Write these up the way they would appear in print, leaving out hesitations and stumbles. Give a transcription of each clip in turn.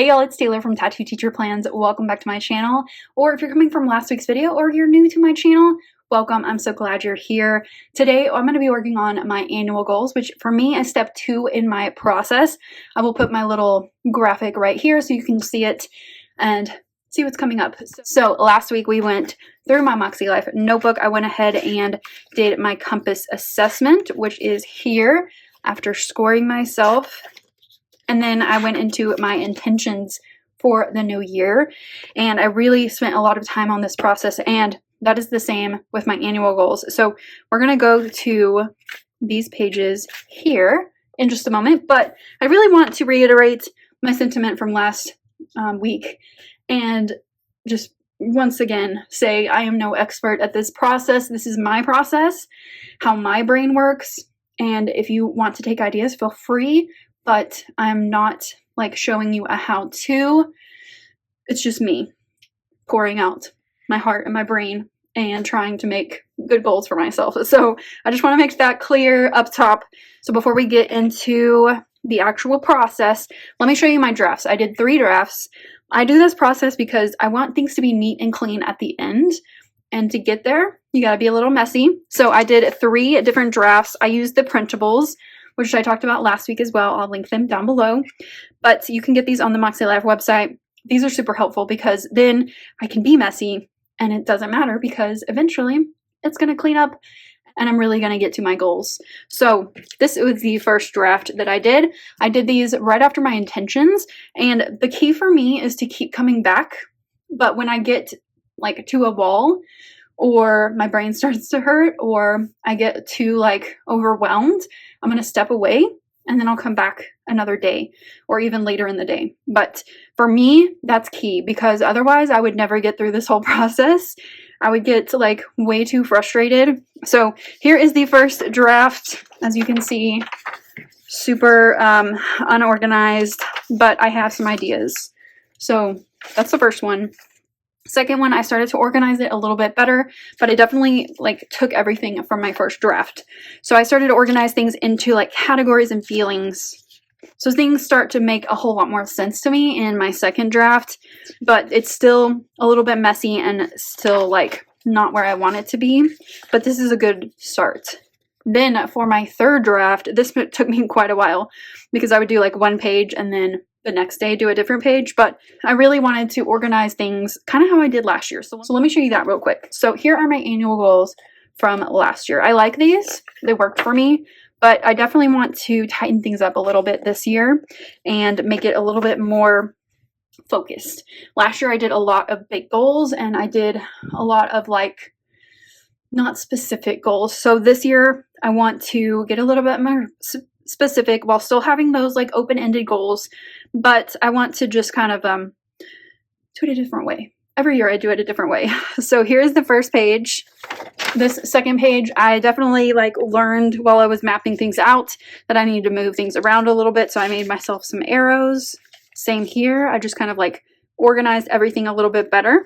Hey y'all, it's Taylor from Tattoo Teacher Plans. Welcome back to my channel. Or if you're coming from last week's video or you're new to my channel, welcome. I'm so glad you're here. Today I'm going to be working on my annual goals, which for me is step 2 in my process. I will put my little graphic right here so you can see it and see what's coming up. So last week we went through my makselife notebook. I went ahead and did my compass assessment, which is here after scoring myself. And then I went into my intentions for the new year, and I really spent a lot of time on this process, and that is the same with my annual goals. So we're going to go to these pages here in just a moment, but I really want to reiterate my sentiment from last week and just once again say I am no expert at this process. This is my process, how my brain works, and if you want to take ideas, feel free. But I'm not like showing you a how-to. It's just me pouring out my heart and my brain and trying to make good goals for myself. So I just want to make that clear up top. So before we get into the actual process, let me show you my drafts. I did 3 drafts. I do this process because I want things to be neat and clean at the end. And to get there, you got to be a little messy. So I did 3 different drafts. I used the printables, which I talked about last week as well. I'll link them down below. But you can get these on the makselife website. These are super helpful because then I can be messy and it doesn't matter because eventually it's going to clean up and I'm really going to get to my goals. So this was the first draft that I did. I did these right after my intentions, and the key for me is to keep coming back. But when I get like to a wall, or my brain starts to hurt, or I get too like overwhelmed, I'm going to step away and then I'll come back another day or even later in the day. But for me, that's key because otherwise I would never get through this whole process. I would get like way too frustrated. So here is the first draft. As you can see, super unorganized, but I have some ideas. So that's the first one. Second one, I started to organize it a little bit better, but I definitely like took everything from my first draft. So I started to organize things into like categories and feelings. So things start to make a whole lot more sense to me in my second draft, but it's still a little bit messy and still like not where I want it to be, but this is a good start. Then for my third draft, this took me quite a while because I would do like 1 page and then the next day do a different page, but I really wanted to organize things kind of how I did last year. So let me show you that real quick. So here are my annual goals from last year. I like these. They worked for me, but I definitely want to tighten things up a little bit this year and make it a little bit more focused. Last year I did a lot of big goals and I did a lot of like not specific goals. So this year I want to get a little bit more specific while still having those like open-ended goals, but I want to just kind of do it a different way. Every year I do it a different way. So here's the first page. This second page, I definitely like learned while I was mapping things out that I needed to move things around a little bit. So I made myself some arrows. Same here. I just kind of like organized everything a little bit better.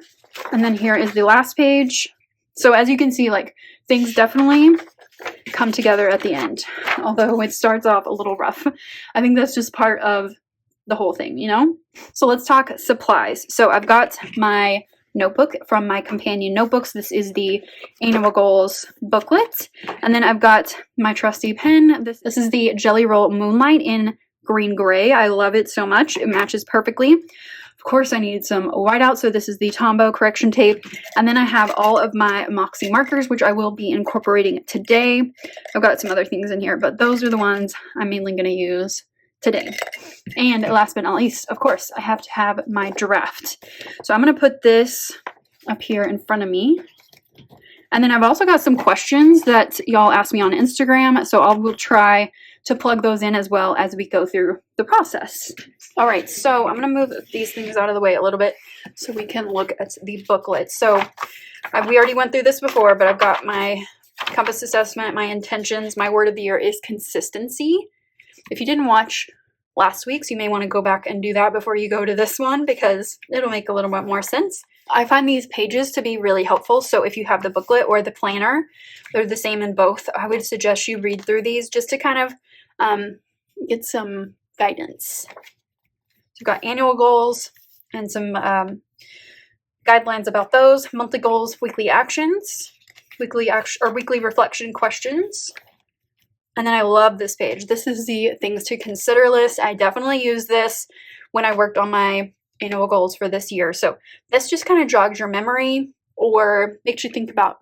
And then here is the last page. So as you can see, like things definitely come together at the end, although it starts off a little rough. I think that's just part of the whole thing, you know? So let's talk supplies. So I've got my notebook from my companion notebooks. This is the annual goals booklet. And then I've got my trusty pen. This is the Jelly Roll Moonlight in green gray. I love it so much. It matches perfectly. Of course, I need some whiteout, so this is the Tombow correction tape. And then I have all of my Moxie markers, which I will be incorporating today. I've got some other things in here, but those are the ones I'm mainly going to use today. And last but not least, of course, I have to have my draft. So I'm going to put this up here in front of me. And then I've also got some questions that y'all asked me on Instagram, so I will try to plug those in as well as we go through the process. All right, so I'm going to move these things out of the way a little bit so we can look at the booklet. So we already went through this before, but I've got my compass assessment, my intentions. My word of the year is consistency. If you didn't watch last week's, you may want to go back and do that before you go to this one because it'll make a little bit more sense. I find these pages to be really helpful. So if you have the booklet or the planner, they're the same in both. I would suggest you read through these just to kind of get some guidance. So we've got annual goals and some guidelines about those, monthly goals, weekly actions, weekly reflection questions. And then I love this page. This is the things to consider list. I definitely use this when I worked on my annual goals for this year. So this just kind of jogs your memory or makes you think about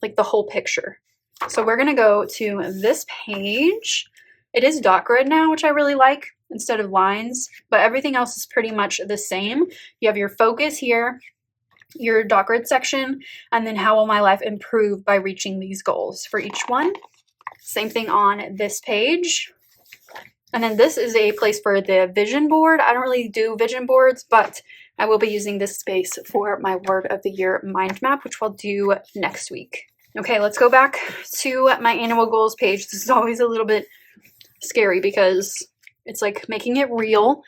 like the whole picture. So we're going to go to this page. It is dot grid now, which I really like instead of lines, but everything else is pretty much the same. You have your focus here, your dot grid section, and then how will my life improve by reaching these goals for each one. Same thing on this page. And then this is a place for the vision board. I don't really do vision boards, but I will be using this space for my word of the year mind map, which we'll do next week. Okay, let's go back to my annual goals page. This is always a little bit scary because it's like making it real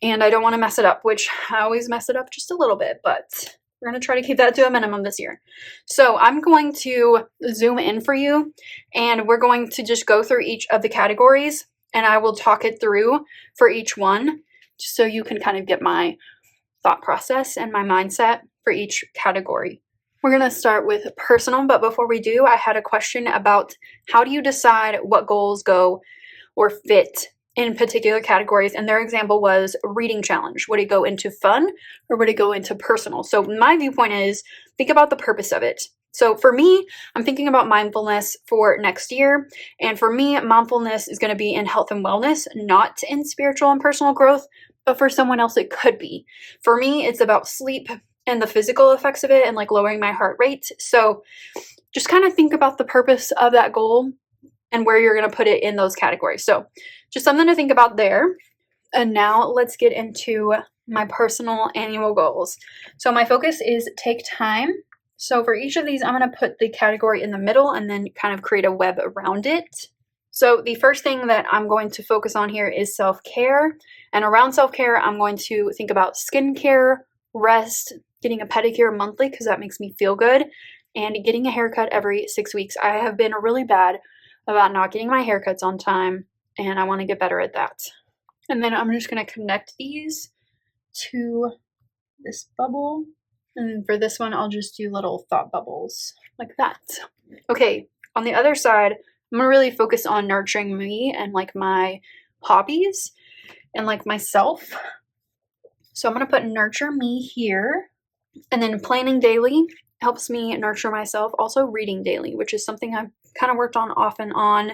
and I don't want to mess it up, which I always mess it up just a little bit, but we're going to try to keep that to a minimum this year. So I'm going to zoom in for you and we're going to just go through each of the categories and I will talk it through for each one just so you can kind of get my thought process and my mindset for each category. We're going to start with personal, but before we do, I had a question about how do you decide what goals go or fit in particular categories, and their example was reading challenge. Would it go into fun or would it go into personal? So my viewpoint is think about the purpose of it. So for me, I'm thinking about mindfulness for next year, and for me, mindfulness is going to be in health and wellness, not in spiritual and personal growth, but for someone else it could be. For me, it's about sleep and the physical effects of it and like lowering my heart rate. So just kind of think about the purpose of that goal and where you're going to put it in those categories. So just something to think about there. And now let's get into my personal annual goals. So my focus is take time. So for each of these, I'm going to put the category in the middle and then kind of create a web around it. So the first thing that I'm going to focus on here is self-care. And around self-care, I'm going to think about skincare, rest, getting a pedicure monthly because that makes me feel good, and getting a haircut every 6 weeks. I have been really bad about not getting my haircuts on time, and I want to get better at that. And then I'm just going to connect these to this bubble. And for this one, I'll just do little thought bubbles like that. Okay, on the other side, I'm going to really focus on nurturing me and like my hobbies and like myself. So I'm going to put nurture me here. And then planning daily helps me nurture myself. Also reading daily, which is something I've kind of worked on off and on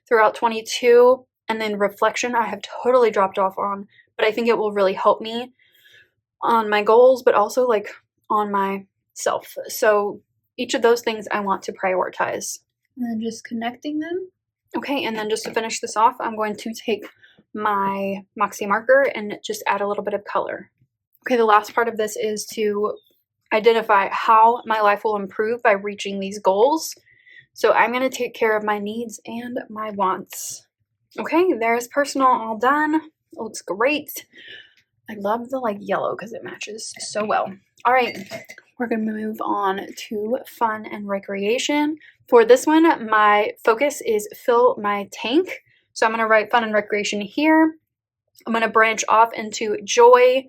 throughout 22. And then reflection, I have totally dropped off on, but I think it will really help me on my goals, but also like on myself. So each of those things I want to prioritize. And then just connecting them. Okay, and then just to finish this off, I'm going to take my Moxie marker and just add a little bit of color. Okay, the last part of this is to identify how my life will improve by reaching these goals. So I'm going to take care of my needs and my wants. Okay, there's personal all done. It looks great. I love the like yellow because it matches so well. All right, we're going to move on to fun and recreation. For this one, my focus is fill my tank. So I'm going to write fun and recreation here. I'm going to branch off into joy,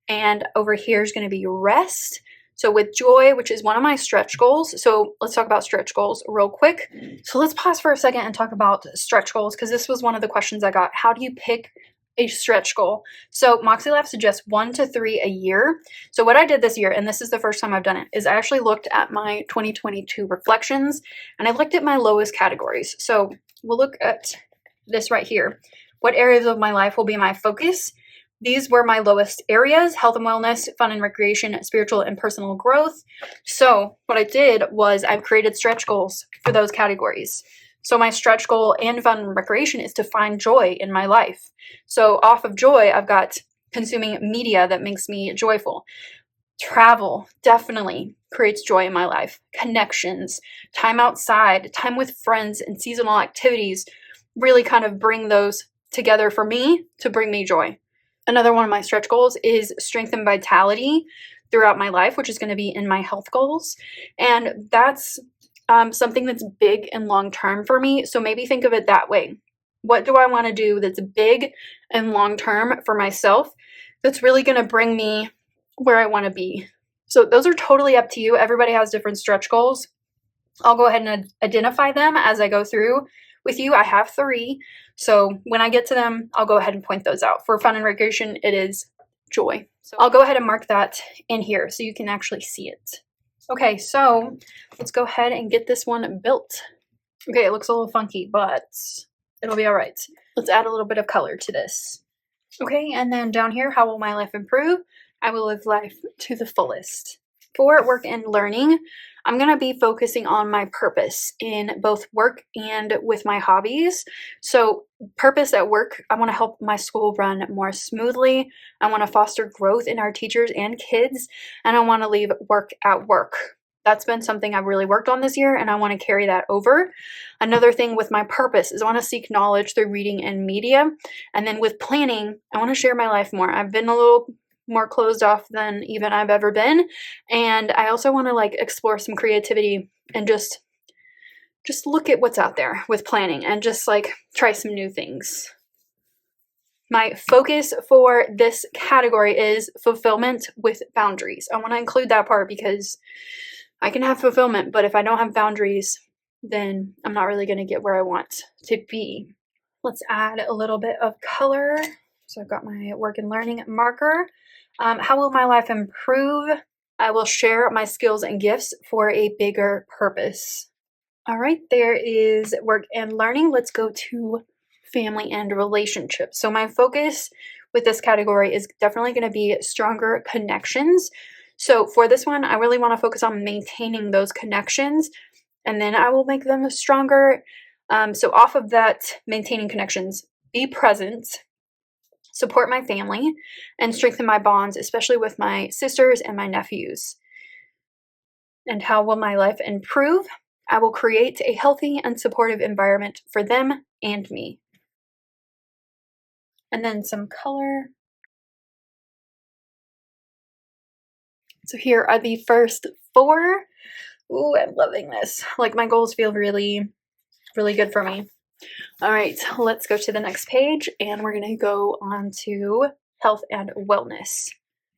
and over here is going to be rest. So with joy, which is one of my stretch goals. So let's talk about stretch goals real quick. So let's pause for a second and talk about stretch goals because this was one of the questions I got. How do you pick a stretch goal? So makselife suggests 1 to 3 a year. So what I did this year, and this is the first time I've done it, is I actually looked at my 2022 reflections and I looked at my lowest categories. So we'll look at this right here. What areas of my life will be my focus? These were my lowest areas: health and wellness, fun and recreation, spiritual and personal growth. So what I did was I've created stretch goals for those categories. So my stretch goal and fun and recreation is to find joy in my life. So off of joy, I've got consuming media that makes me joyful. Travel definitely creates joy in my life. Connections, time outside, time with friends, and seasonal activities really kind of bring those together for me to bring me joy. Another one of my stretch goals is strength and vitality throughout my life, which is going to be in my health goals. And that's something that's big and long term for me. So maybe think of it that way. What do I want to do that's big and long term for myself? that's really going to bring me where I want to be. So those are totally up to you. Everybody has different stretch goals. I'll go ahead and identify them as I go through with you. I have 3. So when I get to them, I'll go ahead and point those out. For fun and recreation, it is joy. So I'll go ahead and mark that in here so you can actually see it. Okay, so let's go ahead and get this one built. Okay, it looks a little funky, but it'll be all right. Let's add a little bit of color to this. Okay, and then down here, how will my life improve? I will live life to the fullest. For work and learning, I'm going to be focusing on my purpose in both work and with my hobbies. So purpose at work, I want to help my school run more smoothly. I want to foster growth in our teachers and kids, and I want to leave work at work. That's been something I've really worked on this year, and I want to carry that over. Another thing with my purpose is I want to seek knowledge through reading and media. And then with planning, I want to share my life more. I've been a little more closed off than even I've ever been. And I also want to like explore some creativity and just look at what's out there with planning and just like try some new things. My focus for this category is fulfillment with boundaries. I want to include that part because I can have fulfillment, but if I don't have boundaries, then I'm not really going to get where I want to be. Let's add a little bit of color. So I've got my work and learning marker. How will my life improve? I will share my skills and gifts for a bigger purpose. All right, there is work and learning. Let's go to family and relationships. So my focus with this category is definitely going to be stronger connections. So for this one, I really want to focus on maintaining those connections, and then I will make them stronger. So off of that, maintaining connections, be present, support my family, and strengthen my bonds, especially with my sisters and my nephews. And how will my life improve? I will create a healthy and supportive environment for them and me. And then some color. So here are the first 4. Ooh, I'm loving this. Like my goals feel really, really good for me. All right, let's go to the next page, and we're going to go on to health and wellness.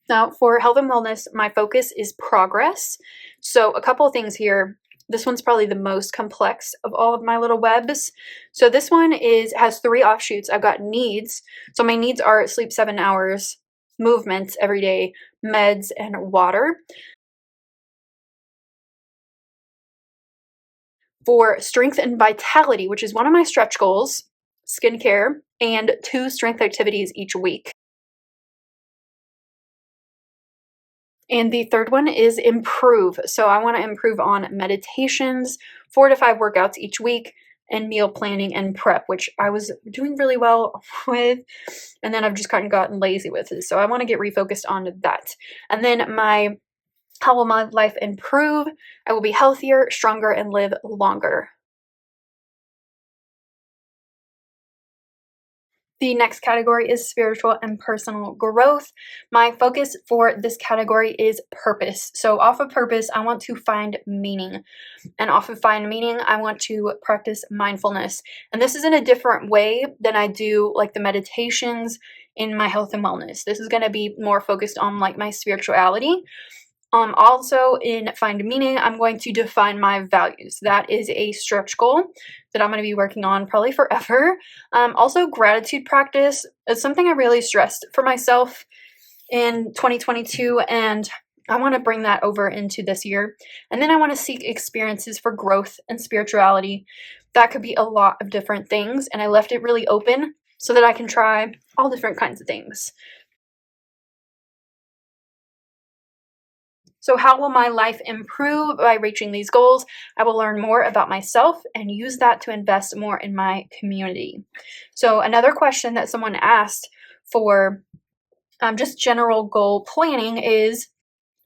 Now, for health and wellness, my focus is progress. So a couple of things here. This one's probably the most complex of all of my little webs. So this one has 3 offshoots. I've got needs. So my needs are sleep 7 hours, movement every day, meds, and water. For strength and vitality, which is one of my stretch goals, skincare, and 2 strength activities each week. And the third one is improve. So I want to improve on meditations, 4 to 5 workouts each week, and meal planning and prep, which I was doing really well with, and then I've just kind of gotten lazy with it. So I want to get refocused on that. And then how will my life improve? I will be healthier, stronger, and live longer. The next category is spiritual and personal growth. My focus for this category is purpose. So off of purpose, I want to find meaning. And off of find meaning, I want to practice mindfulness. And this is in a different way than I do like the meditations in my health and wellness. This is going to be more focused on like my spirituality. Also in find meaning, I'm going to define my values. That is a stretch goal that I'm going to be working on probably forever. Also gratitude practice is something I really stressed for myself in 2022, and I want to bring that over into this year. And then I want to seek experiences for growth and spirituality. That could be a lot of different things, and I left it really open so that I can try all different kinds of things. So how will my life improve by reaching these goals? I will learn more about myself and use that to invest more in my community. So another question that someone asked for just general goal planning is,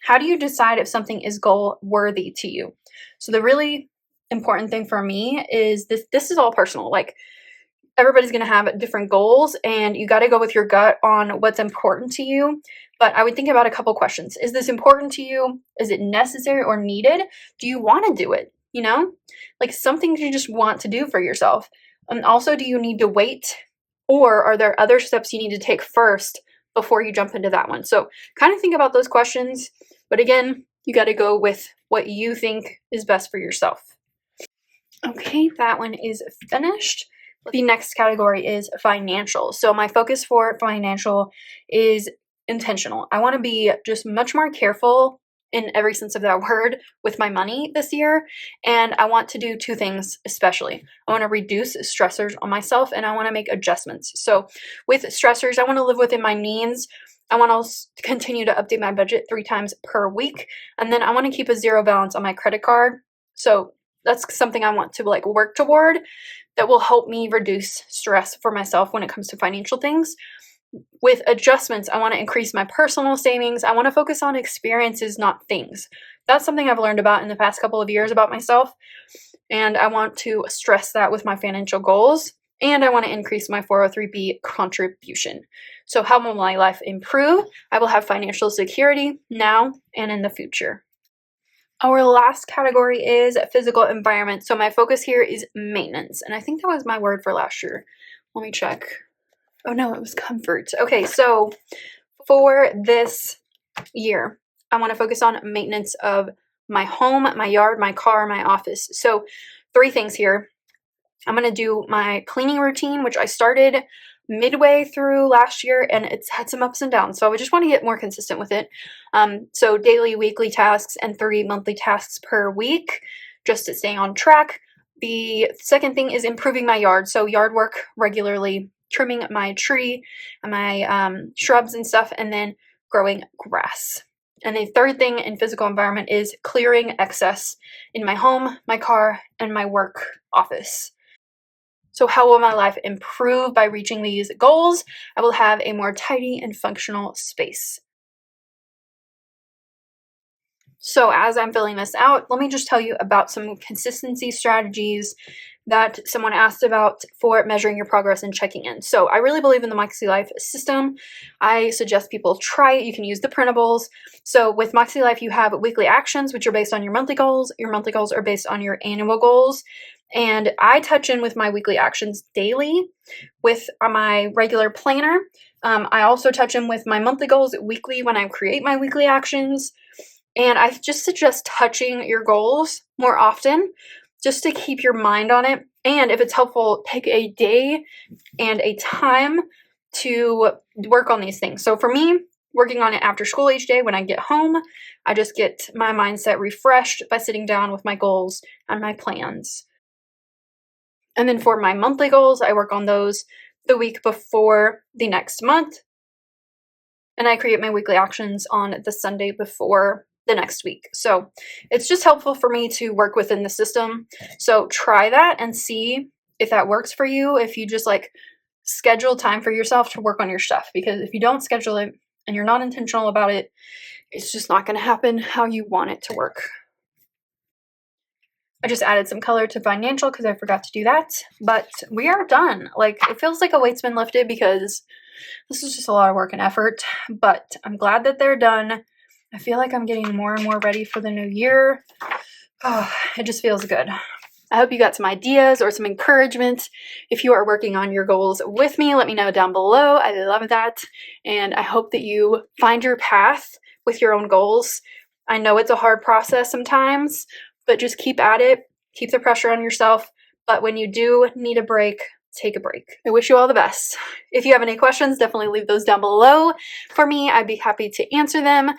how do you decide if something is goal worthy to you? So the really important thing for me is this is all personal. Like everybody's going to have different goals, and you got to go with your gut on what's important to you. But I would think about a couple questions. Is this important to you? Is it necessary or needed? Do you want to do it? You know, like something you just want to do for yourself. And also, do you need to wait, or are there other steps you need to take first before you jump into that one. So kind of think about those questions, but again, you got to go with what you think is best for yourself. Okay, that one is finished. The next category is financial. So my focus for financial is intentional. I want to be just much more careful in every sense of that word with my money this year. And I want to do two things especially. I want to reduce stressors on myself and I want to make adjustments. So with stressors, I want to live within my means. I want to continue to update my budget 3 times per week. And then I want to keep a zero balance on my credit card. So that's something I want to like work toward that will help me reduce stress for myself when it comes to financial things. With adjustments, I want to increase my personal savings. I want to focus on experiences, not things. That's something I've learned about in the past couple of years about myself. And I want to stress that with my financial goals. And I want to increase my 403b contribution. So how will my life improve? I will have financial security now and in the future. Our last category is physical environment. So my focus here is maintenance. And I think that was my word for last year. Let me check. Oh no, it was comfort. Okay, so for this year, I want to focus on maintenance of my home, my yard, my car, my office. So 3 things here. I'm going to do my cleaning routine, which I started midway through last year and it's had some ups and downs. So I just want to get more consistent with it. So daily, weekly tasks and 3 monthly tasks per week just to stay on track. The second thing is improving my yard. So yard work regularly, trimming my tree and my shrubs and stuff, and then growing grass. And the third thing in physical environment is clearing excess in my home, my car, and my work office. So how will my life improve by reaching these goals? I will have a more tidy and functional space. So as I'm filling this out, let me just tell you about some consistency strategies that someone asked about for measuring your progress and checking in. So I really believe in the makselife system. I suggest people try it. You can use the printables. So with makselife, you have weekly actions, which are based on your monthly goals. Your monthly goals are based on your annual goals. And I touch in with my weekly actions daily with my regular planner. I also touch in with my monthly goals weekly when I create my weekly actions. And I just suggest touching your goals more often just to keep your mind on it. And if it's helpful, take a day and a time to work on these things. So for me, working on it after school each day when I get home, I just get my mindset refreshed by sitting down with my goals and my plans. And then for my monthly goals, I work on those the week before the next month. And I create my weekly actions on the Sunday before the next week. So it's just helpful for me to work within the system. So try that and see if that works for you. If you just like schedule time for yourself to work on your stuff, because if you don't schedule it and you're not intentional about it, it's just not going to happen how you want it to work. I just added some color to financial because I forgot to do that, but we are done. Like it feels like a weight's been lifted because this is just a lot of work and effort, but I'm glad that they're done. I feel like I'm getting more and more ready for the new year. Oh, it just feels good. I hope you got some ideas or some encouragement. If you are working on your goals with me, let me know down below. I love that. And I hope that you find your path with your own goals. I know it's a hard process sometimes, but just keep at it. Keep the pressure on yourself. But when you do need a break, take a break. I wish you all the best. If you have any questions, definitely leave those down below for me. I'd be happy to answer them.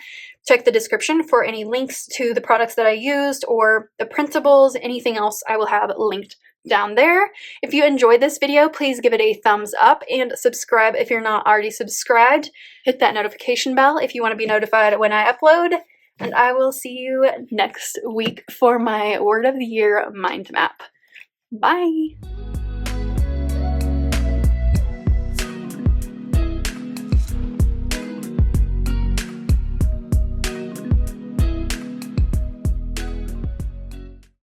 Check the description for any links to the products that I used or the principles, anything else I will have linked down there. If you enjoyed this video, please give it a thumbs up and subscribe if you're not already subscribed. Hit that notification bell if you want to be notified when I upload. And I will see you next week for my Word of the Year mind map. Bye!